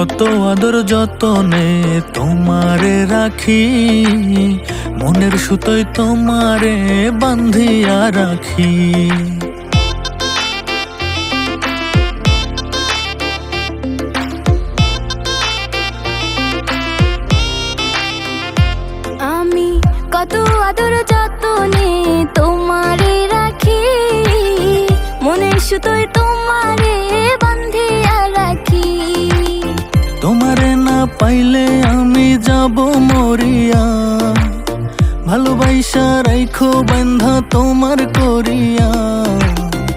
কত আদর যতনে তোমারে রাখি, মনের সুতোয় তোমারে বান্ধিয়া রাখি। আমি কত আদর যতনে তোমারে রাখি, মনের সুতোয় তোমারে বান্ধিয়া রাখি। তোমারে না পাইলে আমি যাব মরিয়া, ভালোবাসা রাইখো বান্ধা তোমার করিয়া।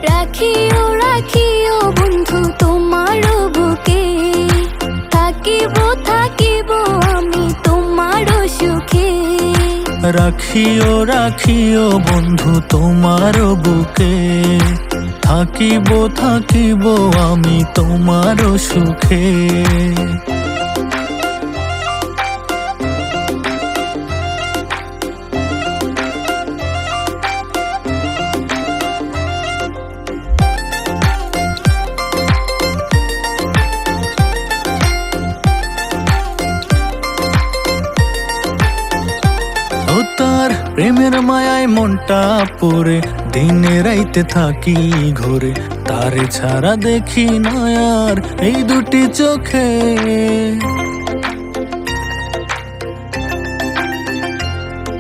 রাখিও রাখিও বন্ধু তোমার বুকে, থাকিব থাকিব আমি তোমার সুখে। রাখিও রাখিও বন্ধু তোমার বুকে, থাকিব থাকিব আমি তোমার সুখে। ও তার প্রেমের মায়ায় মনটা পড়ে, দিনে রাইতে থাকি ঘরে, তারে ছাড়া দেখি না আর এই দুটি চোখে।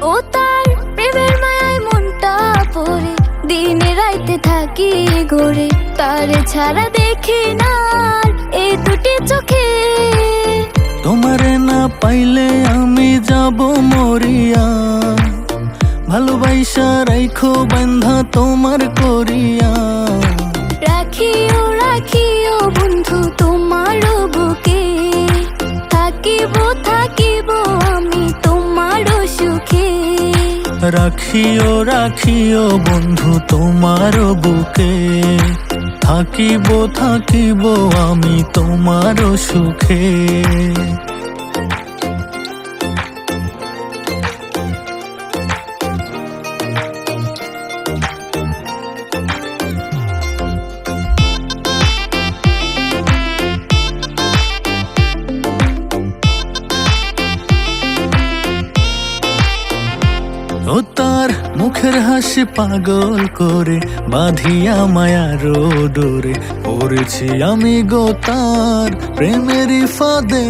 ও তার প্রেমের মায়ায় মনটা পড়ে, দিনে রাইতে থাকি ঘরে, তারে ছাড়া দেখি না আর এই দুটি চোখে। তোমারে না পাইলে আমি যাব মরিয়া, ভালোবাসা রাইখো বান্ধা তোমার করিয়া। রাখিও রাখিও বন্ধু তোমার বুকে, থাকিব থাকিব আমি তোমার সুখে। রাখিও রাখিও বন্ধু তোমার বুকে, থাকিব থাকিব আমি তোমার সুখে। ও তার মুখের হাসি পাগল করে, বাঁধিয়া মায়ার ডোরে, পড়েছি আমি গো তার প্রেমেরই ফাঁদে।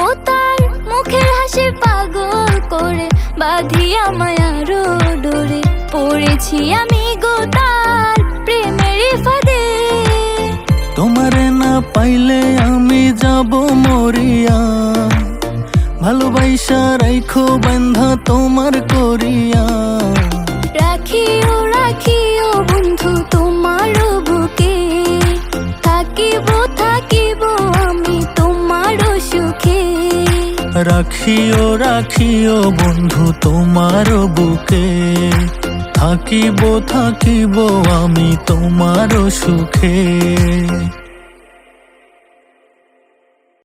ও তার মুখের হাসি পাগল করে, বাঁধিয়া মায়ার ডোরে, পড়েছি আমি গো তার প্রেমের ফাঁদে। তোমারে না পাইলে আমি যাব মরিয়া, ভালোবাসা রাইখো বান্ধা তোমার করিয়া। রাখিও রাখিও বন্ধু তোমার বুকে, থাকিব থাকিব আমি তোমার সুখে। রাখিও রাখিও বন্ধু তোমার বুকে, থাকিব থাকিব আমি তোমার সুখে।